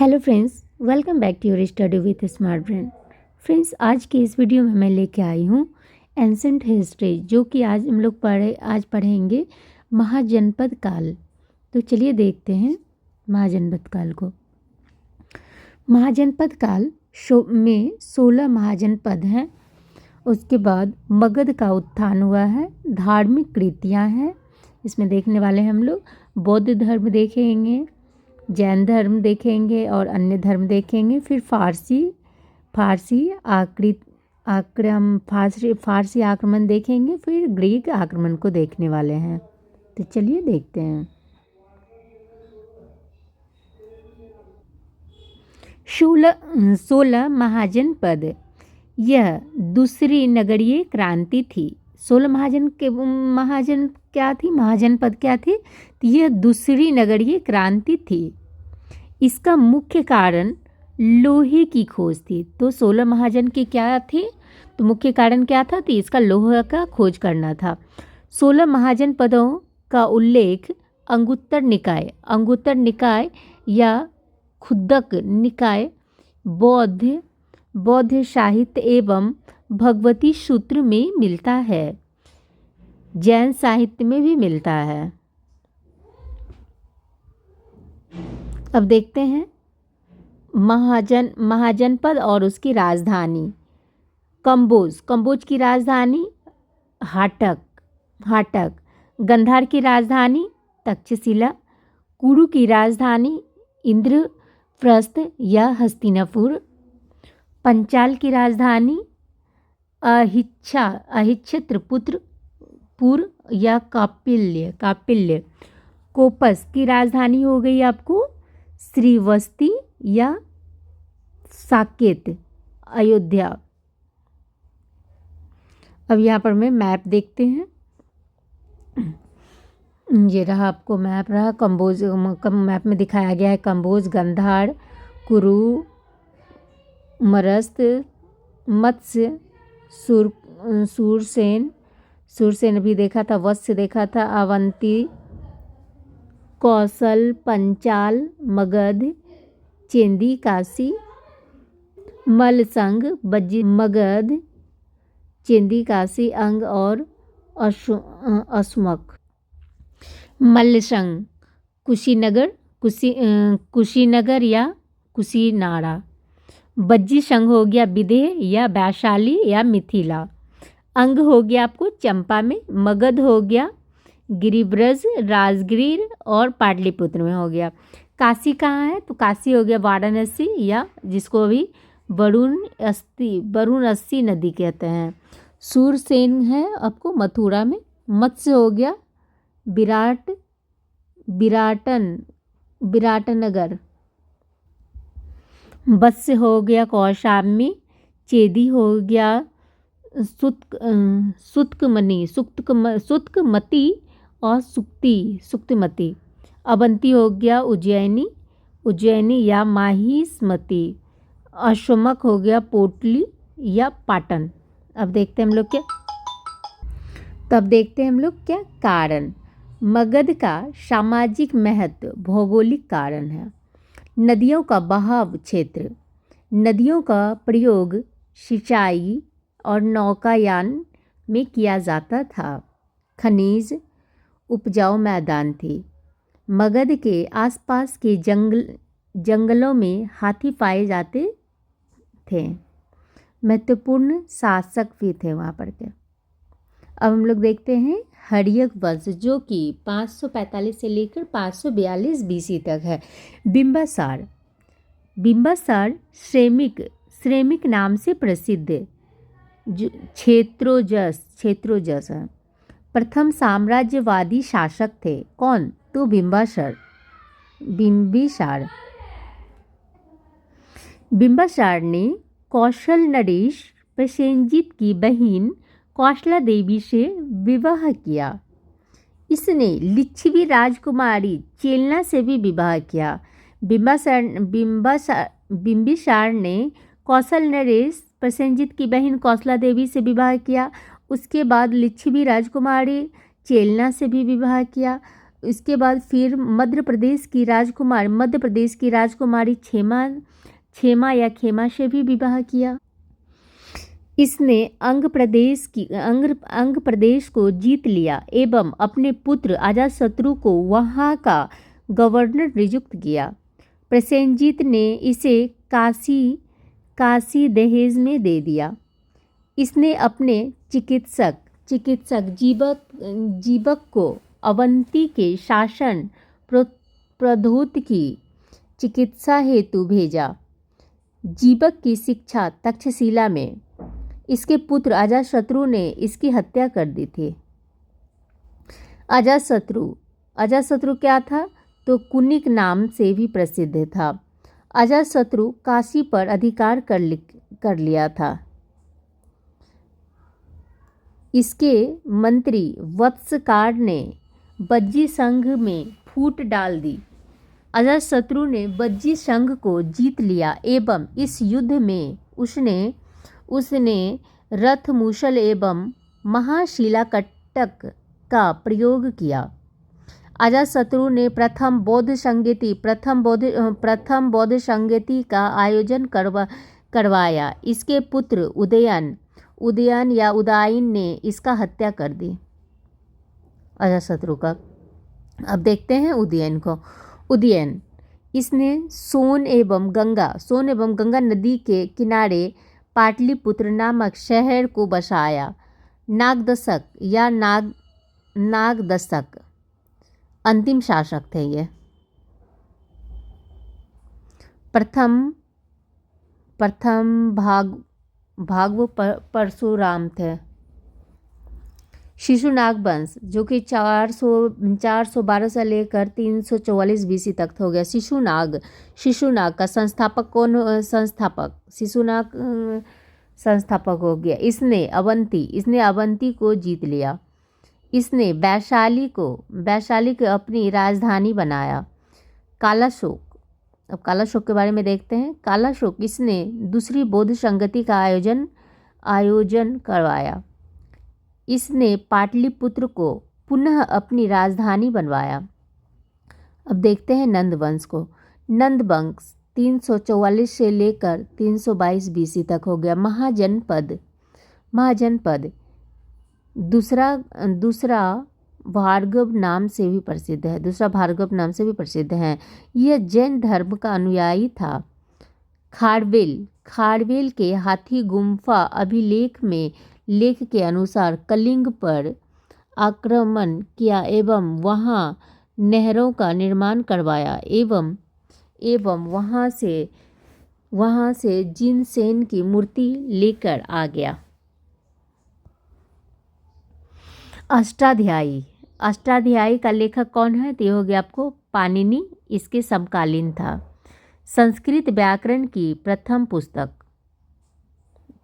Hello friends, welcome back to your study with smart brain. Friends, आज की इस video में मैं लेके आई हूँ एंसेंट हिस्ट्री, जो कि आज हम लोग पढ़ेंगे महाजनपद काल। तो चलिए देखते हैं महाजनपद काल को। महाजनपद काल में 16 महाजनपद हैं। उसके बाद मगध का उत्थान हुआ है। धार्मिक कृतियाँ हैं इसमें देखने वाले हैं हम लोग। बौद्ध धर्म देखेंगे, जैन धर्म देखेंगे और अन्य धर्म देखेंगे। फिर फारसी आक्रमण देखेंगे। फिर ग्रीक आक्रमण को देखने वाले हैं। तो चलिए देखते हैं। 16 महाजनपद, यह दूसरी नगरीय क्रांति थी। 16 महाजनपद क्या थी? तो यह दूसरी नगरीय क्रांति थी। इसका मुख्य कारण लोहे की खोज थी। तो 16 महाजन की क्या थी? तो मुख्य कारण क्या था? तो इसका लोहे का खोज करना था। 16 महाजनपदों का उल्लेख अंगुत्तर निकाय या खुद्दक निकाय, बौद्ध साहित्य एवं भगवती सूत्र में मिलता है। जैन साहित्य में भी मिलता है। अब देखते हैं महाजनपद और उसकी राजधानी। कंबोज की राजधानी हाटक। गंधार की राजधानी तक्षशिला। कुरु की राजधानी इंद्रप्रस्थ या हस्तिनापुर। पंचाल की राजधानी अहिच्छत्रपुर या कापिल्य। कोपस की राजधानी हो गई आपको श्रीवस्ती या साकेत, अयोध्या। अब यहाँ पर मैं मैप देखते हैं। ये रहा आपको मैप रहा। कंबोज मैप में दिखाया गया है कंबोज, गंधार, कुरु, मरस्त, मत्स्य, सूरसेन भी देखा था, वत्स्य देखा था, अवंती, कौशल, पंचाल, मगध, चेंदी, काशी, मलसंग, मगध, चेंदी, काशी, अंग और अशमक। मल्लसंग कुशीनगर या कुशीनाड़ा। बज्जी संघ हो गया विदेह या वैशाली या मिथिला। अंग हो गया आपको चंपा में। मगध हो गया गिरिब्रज, राजगीर और पाटलिपुत्र में हो गया। काशी कहाँ है? तो काशी हो गया वाराणसी या जिसको अभी वरुण अस्सी नदी कहते हैं। सूरसेन है आपको मथुरा में। मत्स्य हो गया विराटनगर। वत्स्य हो गया कौशाम्बी। चेदी हो गया सुक्तमती और सुक्तिमती। अवंती हो गया उज्जैनी या माहिष्मती। अश्वमक हो गया पोटली या पाटन। अब देखते हैं हम लोग क्या कारण। मगध का सामाजिक महत्व भौगोलिक कारण है। नदियों का बहाव क्षेत्र। नदियों का प्रयोग सिंचाई और नौकायान में किया जाता था। खनिज उपजाऊ मैदान थे। मगध के आसपास के जंगलों में हाथी पाए जाते थे। महत्वपूर्ण शासक भी थे वहाँ पर के। अब हम लोग देखते हैं हर्यक वंश, जो कि 545 से लेकर 542 बीसी तक है। बिंबासार श्रमिक नाम से प्रसिद्ध क्षेत्रोजस प्रथम साम्राज्यवादी शासक थे। कौन? तो बिंबिसार ने कौशल नरेश प्रसेनजीत की बहन कौशला देवी से विवाह किया। इसने लिच्छवी राजकुमारी चेलना से भी विवाह किया। बिंबिसार ने कौशल नरेश प्रसेनजीत की बहन कौशला देवी से विवाह किया। उसके बाद लिच्छवी राजकुमारी चेलना से भी विवाह किया। इसके बाद फिर मध्य प्रदेश की राजकुमारी क्षेमा या खेमा से भी विवाह किया। इसने अंग प्रदेश को जीत लिया एवं अपने पुत्र अजातशत्रु को वहाँ का गवर्नर नियुक्त किया। प्रसेनजीत ने इसे काशी दहेज में दे दिया। इसने अपने चिकित्सक जीवक को अवंती के शासन प्रधोत की चिकित्सा हेतु भेजा। जीवक की शिक्षा तक्षशिला में। इसके पुत्र अजातशत्रु ने इसकी हत्या कर दी थी। अजातशत्रु क्या था? तो कुनिक नाम से भी प्रसिद्ध था। अजातशत्रु काशी पर अधिकार कर लिया था। इसके मंत्री वत्सकार ने बज्जी संघ में फूट डाल दी। अजातशत्रु ने बज्जी संघ को जीत लिया एवं इस युद्ध में उसने रथ मूसल एवं महाशिलाकटक का प्रयोग किया। अजातशत्रु ने प्रथम बौद्ध संगीति का आयोजन करवाया। इसके पुत्र उदयन या उदयन ने इसका हत्या कर दी अजातशत्रु का। अब देखते हैं उदयन को। उदयन इसने सोन एवं गंगा नदी के किनारे पाटलिपुत्र नामक शहर को बसाया। नागदशक अंतिम शासक थे ये। प्रथम भागव परशुराम थे। शिशुनाग वंश जो कि 412 से लेकर 344 बीसी तक हो गया। शिशुनाग का संस्थापक कौन? शिशुनाग संस्थापक हो गया। इसने अवंती को जीत लिया। इसने वैशाली को अपनी राजधानी बनाया। कालाशोक, अब कालाशोक के बारे में देखते हैं। कालाशोक इसने दूसरी बौद्ध संगति का आयोजन करवाया। इसने पाटलिपुत्र को पुनः अपनी राजधानी बनवाया। अब देखते हैं नंद वंश को। नंद वंश 344 से लेकर 322 बीसी तक हो गया। महाजनपद दूसरा भार्गव नाम से भी प्रसिद्ध है। यह जैन धर्म का अनुयायी था। खारवेल के हाथी गुम्फा अभिलेख में लेख के अनुसार कलिंग पर आक्रमण किया एवं वहां नहरों का निर्माण करवाया एवं वहां से जिनसेन की मूर्ति लेकर आ गया। अष्टाध्यायी का लेखक कौन है? तो ये हो गया आपको पाणिनि। इसके समकालीन था। संस्कृत व्याकरण की प्रथम पुस्तक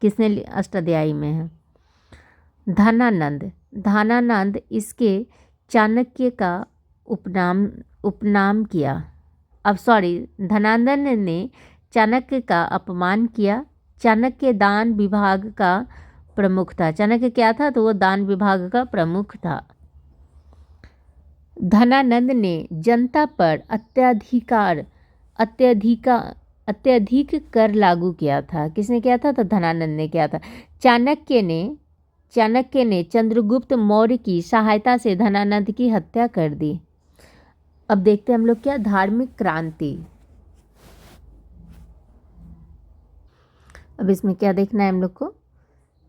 किसने? अष्टाध्यायी में है। धनानंद इसके चाणक्य का उपनाम किया। धनानंद ने चाणक्य का अपमान किया। चाणक्य दान विभाग का प्रमुख था। चाणक्य क्या था? तो वो दान विभाग का प्रमुख था। धनानंद ने जनता पर अत्यधिक कर लागू किया था। किसने किया था? तो धनानंद ने किया था। चाणक्य ने चंद्रगुप्त मौर्य की सहायता से धनानंद की हत्या कर दी। अब देखते हैं हम लोग क्या धार्मिक क्रांति। अब इसमें क्या देखना है हम लोग को?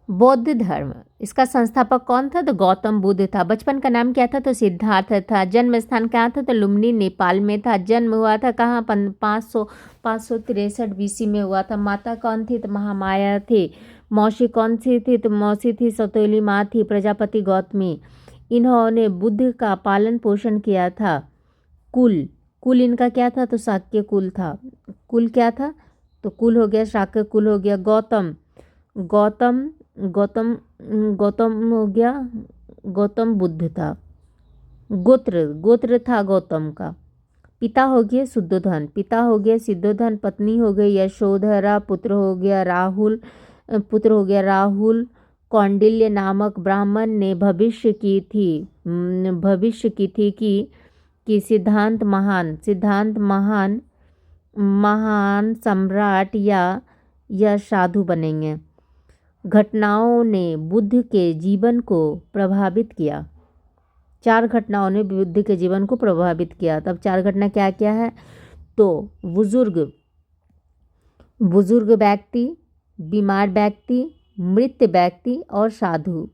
बौद्ध धर्म, इसका संस्थापक कौन था? तो गौतम बुद्ध था। बचपन का नाम क्या था? तो सिद्धार्थ था। जन्म स्थान कहाँ था? तो लुम्बिनी नेपाल में था। जन्म हुआ था कहाँ? 563 बीसी में हुआ था। माता कौन थी? तो महामाया थी। मौसी कौन सी थी? तो मौसी थी सतोली माँ थी प्रजापति गौतमी। इन्होंने बुद्ध का पालन पोषण किया था। कुल इनका क्या था? तो शाक्य कुल था। कुल क्या था? तो कुल हो गया शाक्य कुल हो गया। गौतम हो गया, गौतम बुद्ध था। गोत्र था गौतम का। पिता हो गया सिद्धोधन। पत्नी हो गई यशोधरा। पुत्र हो गया राहुल। कौंडिल्य नामक ब्राह्मण ने भविष्य की थी कि कि सिद्धांत महान महान सम्राट या यह साधु बनेंगे। घटनाओं ने बुद्ध के जीवन को प्रभावित किया। 4 घटनाओं ने बुद्ध के जीवन को प्रभावित किया। तब 4 घटना क्या क्या है? तो बुजुर्ग व्यक्ति, बीमार व्यक्ति, मृत व्यक्ति और साधु।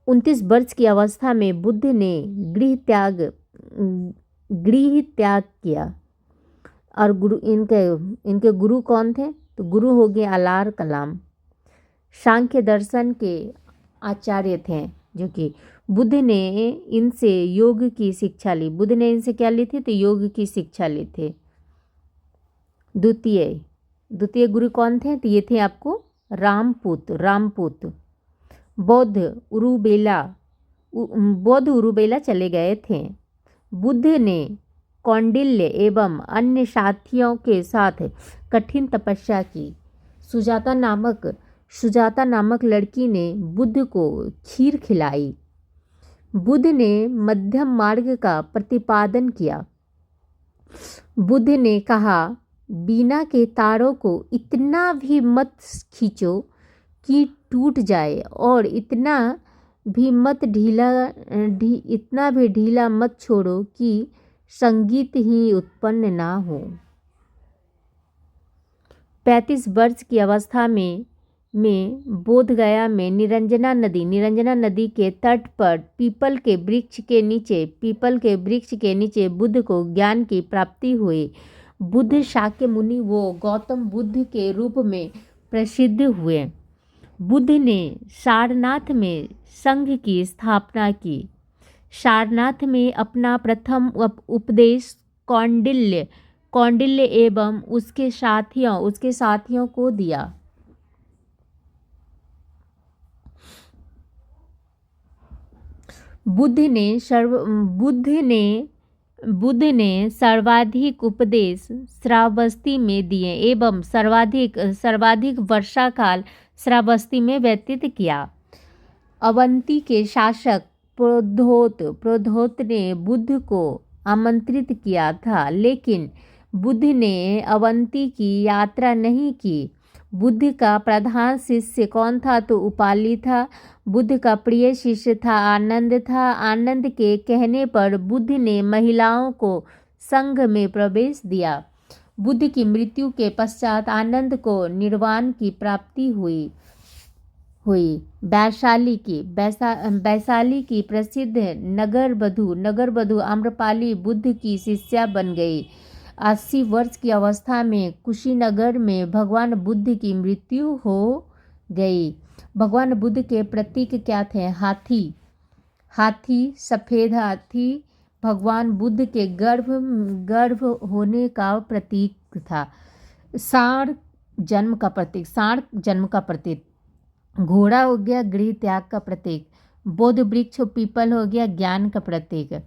29 वर्ष की अवस्था में बुद्ध ने गृह त्याग किया। और इनके गुरु कौन थे? तो गुरु हो गए अलार कलाम, सांख्य दर्शन के आचार्य थे, जो कि बुद्ध ने इनसे योग की शिक्षा ली। बुद्ध ने इनसे क्या ली थी? तो योग की शिक्षा ली थी। द्वितीय गुरु कौन थे? तो ये थे आपको रामपूत। बौद्ध उरुबेला चले गए थे। बुद्ध ने कौंडिल्य एवं अन्य साथियों के साथ कठिन तपस्या की। सुजाता नामक लड़की ने बुद्ध को खीर खिलाई। बुद्ध ने मध्यम मार्ग का प्रतिपादन किया। बुद्ध ने कहा, बीना के तारों को इतना भी मत खींचो कि टूट जाए और इतना भी ढीला मत छोड़ो कि संगीत ही उत्पन्न ना हो। 35 वर्ष की अवस्था में बोधगया में निरंजना नदी के तट पर पीपल के वृक्ष के नीचे बुद्ध को ज्ञान की प्राप्ति हुई। बुद्ध शाक्य मुनि वो गौतम बुद्ध के रूप में प्रसिद्ध हुए। बुद्ध ने सारनाथ में संघ की स्थापना की। सारनाथ में अपना प्रथम उपदेश कौंडिल्य एवं उसके साथियों को दिया। बुद्ध ने सर्वाधिक उपदेश श्रावस्ती में दिए एवं सर्वाधिक वर्षाकाल श्रावस्ती में व्यतीत किया। अवंती के शासक प्रोद्होत ने बुद्ध को आमंत्रित किया था, लेकिन बुद्ध ने अवंती की यात्रा नहीं की। बुद्ध का प्रधान शिष्य कौन था? तो उपाली था। बुद्ध का प्रिय शिष्य था आनंद के कहने पर बुद्ध ने महिलाओं को संघ में प्रवेश दिया। बुद्ध की मृत्यु के पश्चात आनंद को निर्वाण की प्राप्ति हुई। वैशाली की प्रसिद्ध नगरवधु आम्रपाली बुद्ध की शिष्या बन गई। 80 वर्ष की अवस्था में कुशीनगर में भगवान बुद्ध की मृत्यु हो गई। भगवान बुद्ध के प्रतीक क्या थे? हाथी, सफ़ेद हाथी भगवान बुद्ध के गर्भ होने का प्रतीक था। सांड जन्म का प्रतीक। घोड़ा हो गया गृह त्याग का प्रतीक। बोध वृक्ष पीपल हो गया ज्ञान का प्रतीक।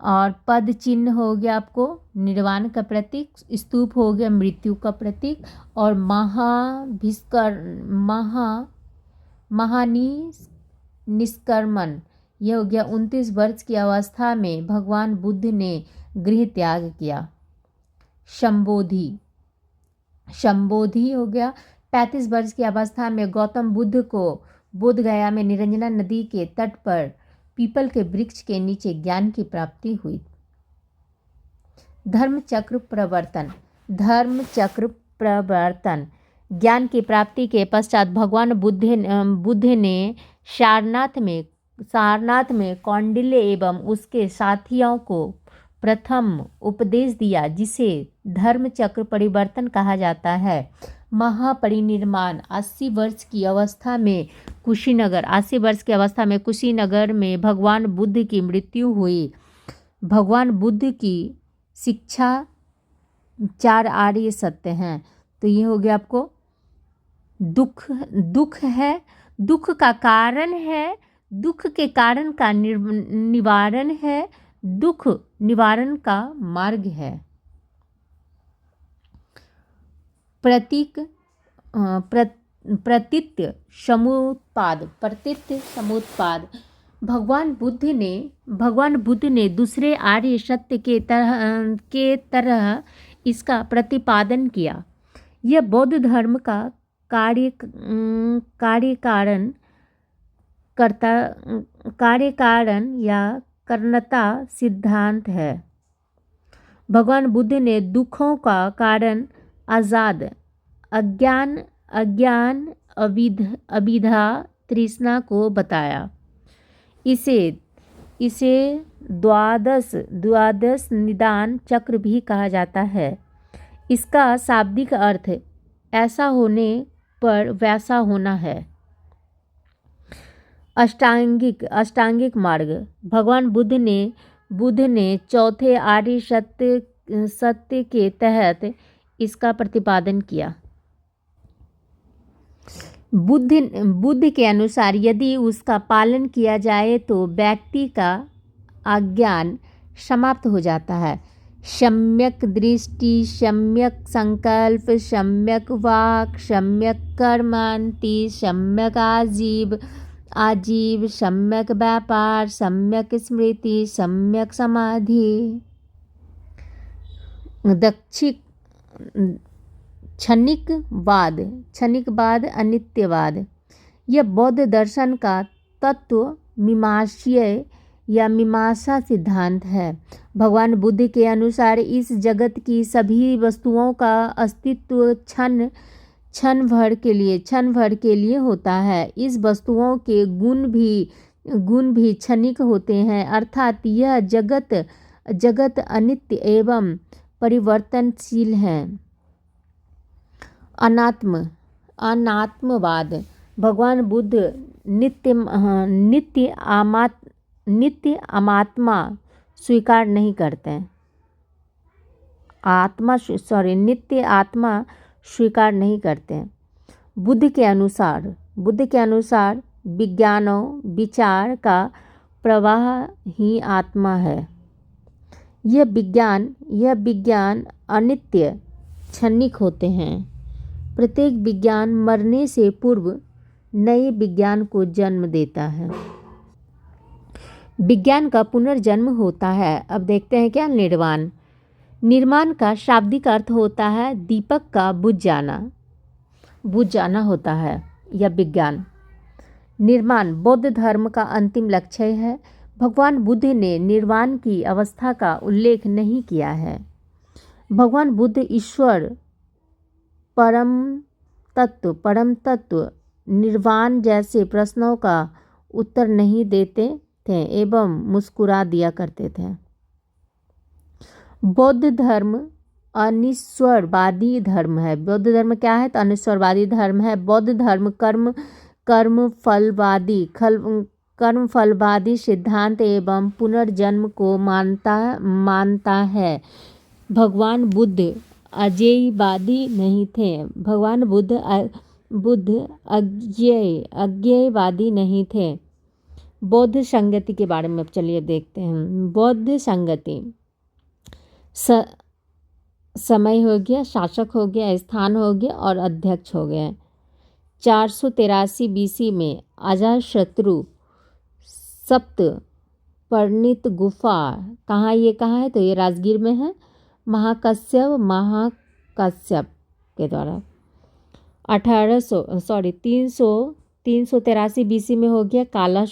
और पद चिन्ह हो गया आपको निर्वाण का प्रतीक। स्तूप हो गया मृत्यु का प्रतीक। और निष्कर्मण यह हो गया 29 वर्ष की अवस्था में भगवान बुद्ध ने गृह त्याग किया। संबोधि हो गया 35 वर्ष की अवस्था में गौतम बुद्ध को बोधगया में निरंजना नदी के तट पर पीपल के वृक्ष के नीचे ज्ञान की प्राप्ति हुई। धर्मचक्र प्रवर्तन ज्ञान की प्राप्ति के पश्चात भगवान बुद्ध ने सारनाथ में कौंडिल्य एवं उसके साथियों को प्रथम उपदेश दिया, जिसे धर्मचक्र परिवर्तन कहा जाता है। महापरिनिर्वाण 80 वर्ष की अवस्था में कुशीनगर में भगवान बुद्ध की मृत्यु हुई। भगवान बुद्ध की शिक्षा 4 आर्य सत्य हैं। तो ये हो गया आपको दुख है, दुख का कारण है, दुख के कारण का निवारण है, दुख निवारण का मार्ग है। प्रतीत्य समुत्पाद भगवान बुद्ध ने दूसरे आर्य सत्य के तरह इसका प्रतिपादन किया। यह बौद्ध धर्म का कार्य कारण या कर्णता सिद्धांत है। भगवान बुद्ध ने दुखों का कारण आजाद अज्ञान अविद्या तृष्णा को बताया। इसे द्वादश निदान चक्र भी कहा जाता है। इसका शाब्दिक अर्थ ऐसा होने पर वैसा होना है। अष्टांगिक मार्ग। भगवान बुद्ध ने चौथे आर्य सत्य के तहत इसका प्रतिपादन किया। बुद्ध के अनुसार यदि उसका पालन किया जाए तो व्यक्ति का अज्ञान समाप्त हो जाता है। सम्यक दृष्टि, सम्यक संकल्प, सम्यक वाक, सम्यक कर्मांति, सम्यक आजीव, सम्यक व्यापार, सम्यक स्मृति, सम्यक समाधि, क्षणिकवाद, अनित्यवाद। यह बौद्ध दर्शन का तत्व मीमांसा सिद्धांत है। भगवान बुद्ध के अनुसार इस जगत की सभी वस्तुओं का अस्तित्व क्षण भर के लिए होता है। इस वस्तुओं के गुण भी क्षणिक होते हैं, अर्थात यह जगत अनित्य एवं परिवर्तनशील है। अनात्मवाद। भगवान बुद्ध नित्य आत्मा स्वीकार नहीं करते। नित्य आत्मा स्वीकार नहीं करते। बुद्ध के अनुसार विचार का प्रवाह ही आत्मा है। यह विज्ञान अनित्य क्षणिक होते हैं। प्रत्येक विज्ञान मरने से पूर्व नए विज्ञान को जन्म देता है। विज्ञान का पुनर्जन्म होता है। अब देखते हैं क्या निर्माण का शाब्दिक अर्थ होता है दीपक का बुझ जाना होता है। यह विज्ञान निर्माण बौद्ध धर्म का अंतिम लक्ष्य है। भगवान बुद्ध ने निर्वाण की अवस्था का उल्लेख नहीं किया है। भगवान बुद्ध ईश्वर, परम तत्व, निर्वाण जैसे प्रश्नों का उत्तर नहीं देते थे एवं मुस्कुरा दिया करते थे। बौद्ध धर्म अनिश्वरवादी धर्म है। बौद्ध धर्म क्या है? तो अनिश्वरवादी धर्म है। बौद्ध धर्म कर्म फलवादी सिद्धांत एवं पुनर्जन्म को मानता है। भगवान बुद्ध अजेयवादी नहीं थे। भगवान बुद्ध अज्ञेयवादी नहीं थे। बौद्ध संगति के बारे में अब चलिए देखते हैं। बौद्ध संगति समय हो गया, शासक हो गया, स्थान हो गया और अध्यक्ष हो गया। 483 BC में अजातशत्रु सप्त पर्णित गुफा कहाँ है? तो ये राजगीर में है। महाकश्यप के द्वारा 383 BC में हो गया। काला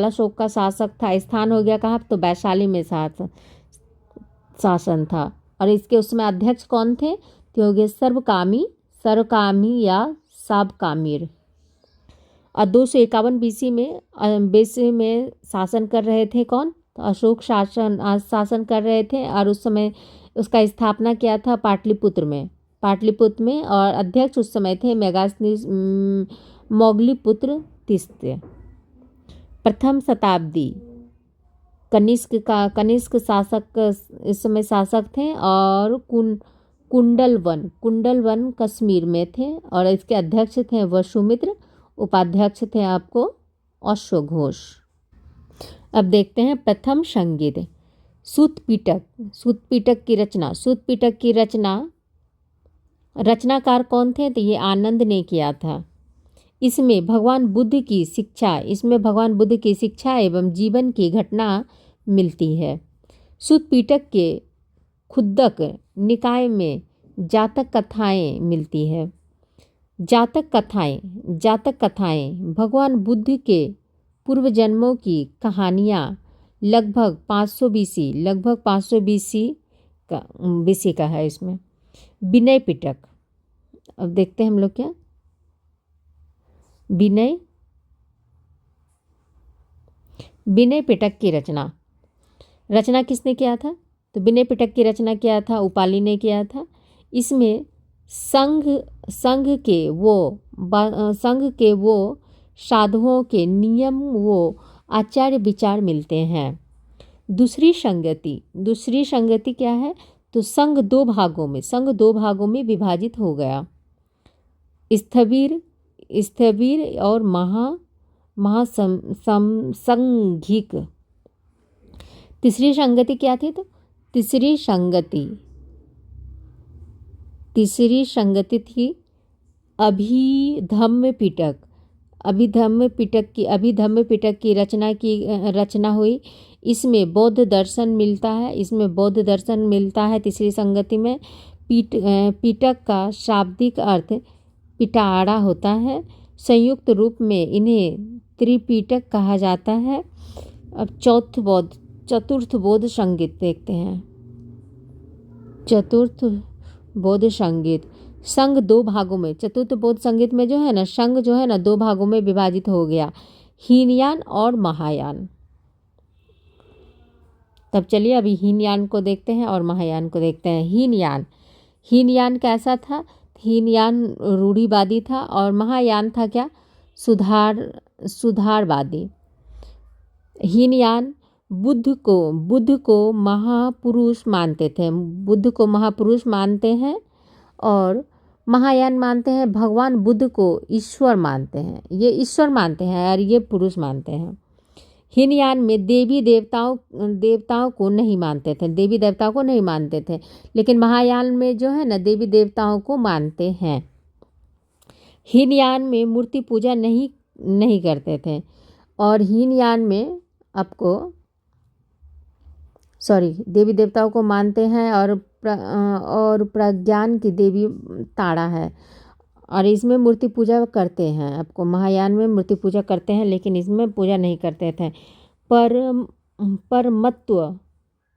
शोक का शासक था। स्थान हो गया कहाँ? तो वैशाली में शासन था। और इसके उसमें अध्यक्ष कौन थे? तो हो गए सर्वकामी या साबकामीर। और 251 BC में शासन कर रहे थे कौन? तो अशोक शासन कर रहे थे। और उस समय उसका स्थापना किया था पाटलिपुत्र में। और अध्यक्ष उस समय थे मोगलीपुत्र तीसरे। प्रथम शताब्दी कनिष्क शासक इस समय शासक थे। और कुंडलवन कश्मीर में थे। और इसके अध्यक्ष थे वसुमित्र। उपाध्यक्ष थे आपको अश्वघोष। अब देखते हैं प्रथम संगीत। सूत पिटक की रचनाकार कौन थे? तो ये आनंद ने किया था। इसमें भगवान बुद्ध की शिक्षा एवं जीवन की घटना मिलती है। सुत्त पिटक के खुद्दक निकाय में जातक कथाएं मिलती है। जातक कथाएं भगवान बुद्ध के पूर्व जन्मों की कहानियाँ लगभग 500 बीसी का है इसमें। विनय पिटक, अब देखते हैं हम लोग क्या विनय पिटक की रचना किसने किया था? तो विनय पिटक की रचना किया था उपाली ने किया था। इसमें संघ के वो साधुओं के नियम वो आचार्य विचार मिलते हैं। दूसरी संगति क्या है? तो संघ दो भागों में विभाजित हो गया, स्थविर और महासंघिक। तीसरी संगति क्या थी? तो तीसरी संगति थी अभिधम्म पिटक की रचना हुई। इसमें बौद्ध दर्शन मिलता है तीसरी संगति में। पिटक का शाब्दिक अर्थ पिटारा होता है। संयुक्त रूप में इन्हें त्रिपिटक कहा जाता है। अब चतुर्थ बौद्ध संगीत देखते हैं। चतुर्थ बौद्ध संगीत संघ दो भागों में, चतुर्थ बौद्ध संगीत में जो है ना संघ जो है ना दो भागों में विभाजित हो गया, हीनयान और महायान। तब चलिए अभी हीनयान को देखते हैं और महायान को देखते हैं। हीनयान कैसा था? हीनयान रूढ़िवादी था और महायान था क्या? सुधारवादी। हीनयान बुद्ध को महापुरुष मानते हैं और महायान मानते हैं भगवान बुद्ध को ईश्वर मानते हैं। ये ईश्वर मानते हैं और ये पुरुष मानते हैं। हीनयान में देवी देवताओं को नहीं मानते थे, लेकिन महायान में जो है ना देवी देवताओं को मानते हैं। हीनयान में मूर्ति पूजा नहीं करते थे और हीनयान में देवी देवताओं को मानते हैं और प्रज्ञान की देवी तारा है और इसमें मूर्ति पूजा करते हैं। आपको महायान में मूर्ति पूजा करते हैं लेकिन इसमें पूजा नहीं करते थे। परमत्व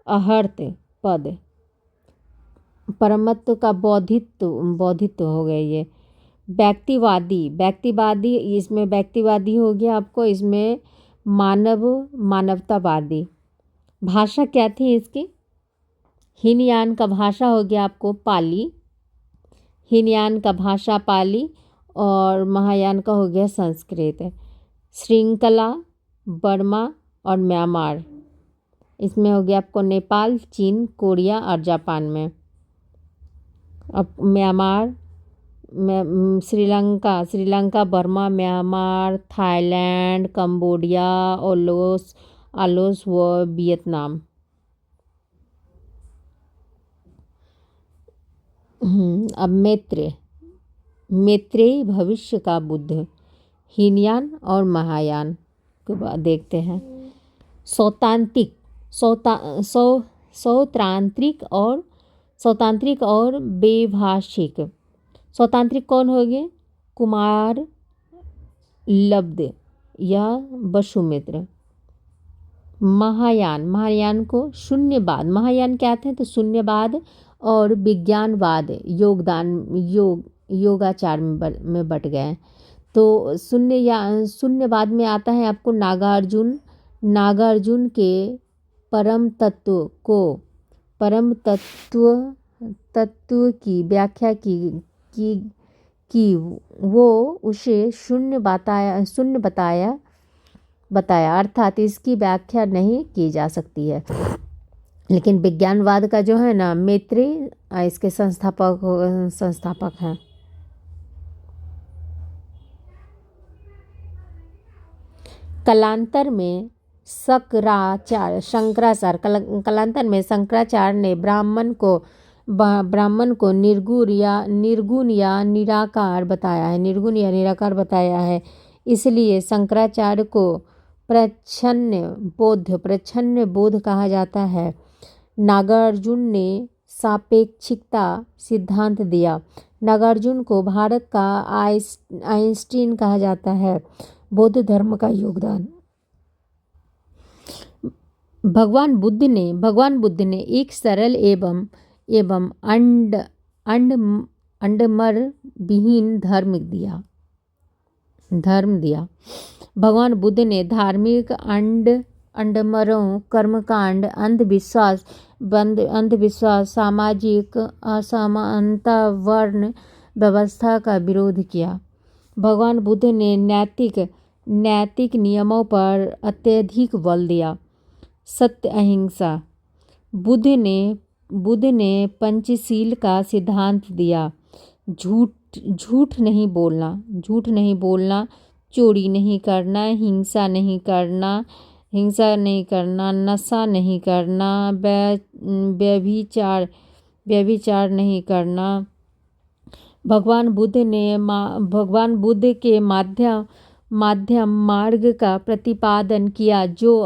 अहर्त पद, परमत्व का बौद्धित्व हो गया। ये व्यक्तिवादी इसमें व्यक्तिवादी हो गया आपको। इसमें मानवतावादी। भाषा क्या थी इसकी? हीनयान का भाषा हो गया आपको पाली। हीनयान का भाषा पाली और महायान का हो गया संस्कृत। श्रृंखला बर्मा और म्यांमार, इसमें हो गया आपको नेपाल, चीन, कोरिया और जापान में। अब म्यांमार में Sri Lanka, Burma, Myanmar, Thailand, Cambodia, Laos व वियतनाम। अब मैत्रेय भविष्य का बुद्ध, हीनयान और महायान के बाद देखते हैं। सौतांत्रिक और वैभाषिक। सौतांत्रिक कौन हो गए? कुमार लब्ध या वसुमित्र। महायान को शून्यवाद। महायान क्या थे? तो शून्यवाद और विज्ञानवाद योगाचार में बट गए। तो शून्यवाद में आता है आपको नागार्जुन के परम तत्व की व्याख्या की वो उसे शून्य बताया, अर्थात इसकी व्याख्या नहीं की जा सकती है। लेकिन विज्ञानवाद का जो है ना मैत्रेय इसके संस्थापक हैं। कालांतर में शंकराचार्य ने ब्राह्मण को ब्राह्मण को निर्गुण या निराकार बताया है। इसलिए शंकराचार्य को प्रच्छन्न बोध कहा जाता है। नागार्जुन ने सापेक्षिकता सिद्धांत दिया। नागार्जुन को भारत का आइंस्टीन कहा जाता है। बौद्ध धर्म का योगदान। भगवान बुद्ध ने एक सरल एवं अंडमर विहीन धर्म दिया। भगवान बुद्ध ने धार्मिक अंडमरों, कर्मकांड, अंधविश्वास, सामाजिक असमानता, वर्ण व्यवस्था का विरोध किया। भगवान बुद्ध ने नैतिक नियमों पर अत्यधिक बल दिया। सत्य, अहिंसा। बुद्ध ने पंचशील का सिद्धांत दिया। झूठ नहीं बोलना, चोरी नहीं करना, हिंसा नहीं करना, नशा नहीं करना, व्यभिचार नहीं करना। भगवान बुद्ध के माध्यम मार्ग का प्रतिपादन किया, जो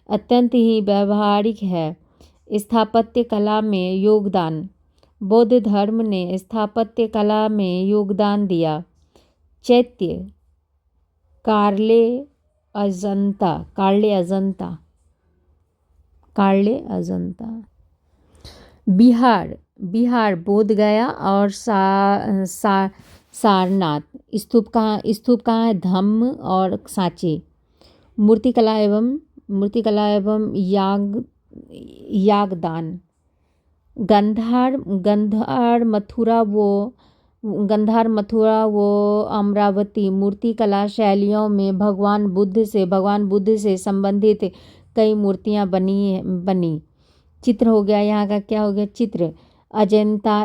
अत्यंत ही व्यावहारिक है। स्थापत्य कला में योगदान। बौद्ध धर्म ने स्थापत्य कला में योगदान दिया। चैत्य, कार्ले अजंता। बिहार बोध गया और सारनाथ। स्तूप कहाँ है? धम्म और सांची। मूर्तिकला एवं यागदान। गंधार, मथुरा वो अमरावती। मूर्तिकला शैलियों में भगवान बुद्ध से संबंधित कई मूर्तियां बनी। चित्र हो गया, यहाँ का क्या हो गया? चित्र। अजंता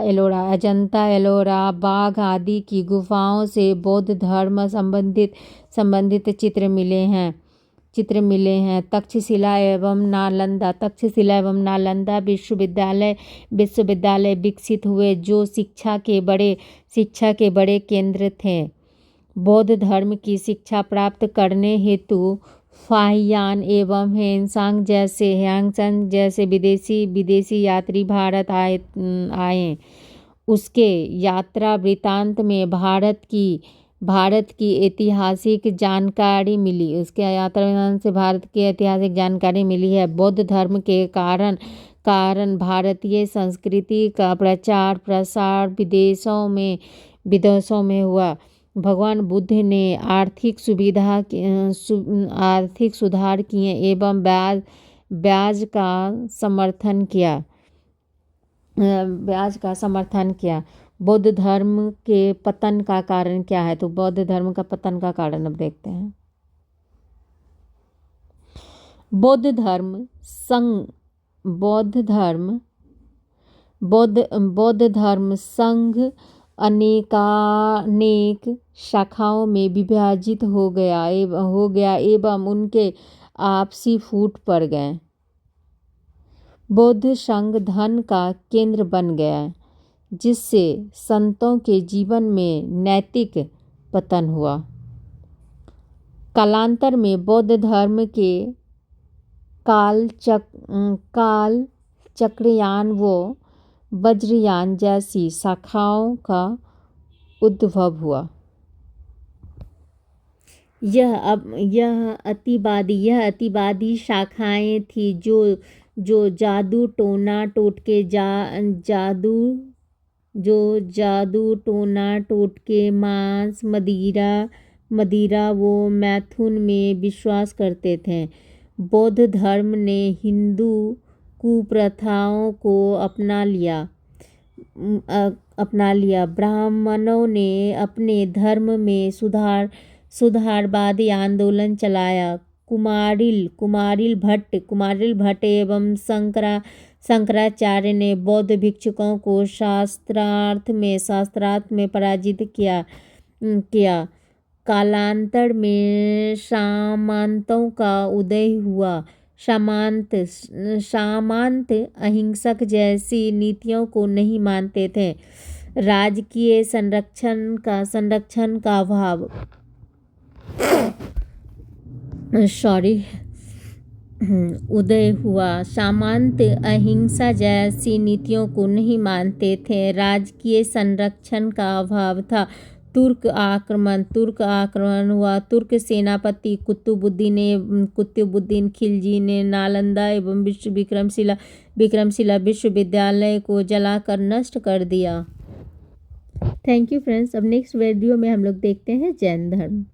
एलोरा, बाघ आदि की गुफाओं से बौद्ध धर्म संबंधित चित्र मिले हैं। तक्षशिला एवं नालंदा विश्वविद्यालय विकसित हुए, जो शिक्षा के बड़े केंद्र थे। बौद्ध धर्म की शिक्षा प्राप्त करने हेतु फाहियान एवं ह्वेनसांग जैसे विदेशी यात्री भारत आए। उसके यात्रा वृत्तांत में भारत की ऐतिहासिक जानकारी मिली। है। बौद्ध धर्म के कारण भारतीय संस्कृति का प्रचार प्रसार विदेशों में हुआ। भगवान बुद्ध ने आर्थिक सुधार किए एवं ब्याज का समर्थन किया। बौद्ध धर्म के पतन का कारण क्या है? तो बौद्ध धर्म का पतन का कारण अब देखते हैं। बौद्ध धर्म संघ अनेक शाखाओं में विभाजित हो गया एवं उनके आपसी फूट पड़ गए। बौद्ध संघ धन का केंद्र बन गया, जिससे संतों के जीवन में नैतिक पतन हुआ। कालांतर में बौद्ध धर्म के काल चक्रयान व वज्रयान जैसी शाखाओं का उद्भव हुआ। यह अतिवादी शाखाएं थी, जो जादू टोना टोटके, मांस, मदिरा व मैथुन में विश्वास करते थे। बौद्ध धर्म ने हिंदू कुप्रथाओं को अपना लिया। ब्राह्मणों ने अपने धर्म में सुधारवादी आंदोलन चलाया। कुमारिल भट्ट एवं शंकराचार्य ने बौद्ध भिक्षुओं को शास्त्रार्थ में पराजित किया। कालांतर में सामंतों का उदय हुआ। सामंत अहिंसक जैसी नीतियों को नहीं मानते थे। राजकीय संरक्षण का अभाव उदय हुआ। सामंत अहिंसा जैसी नीतियों को नहीं मानते थे। राजकीय संरक्षण का अभाव था। तुर्क आक्रमण हुआ। तुर्क सेनापति कुतुबुद्दीन खिलजी ने नालंदा एवं विक्रमशिला विश्वविद्यालय को जलाकर नष्ट कर दिया। Thank you friends. अब नेक्स्ट वीडियो में हम लोग देखते हैं जैन धर्म।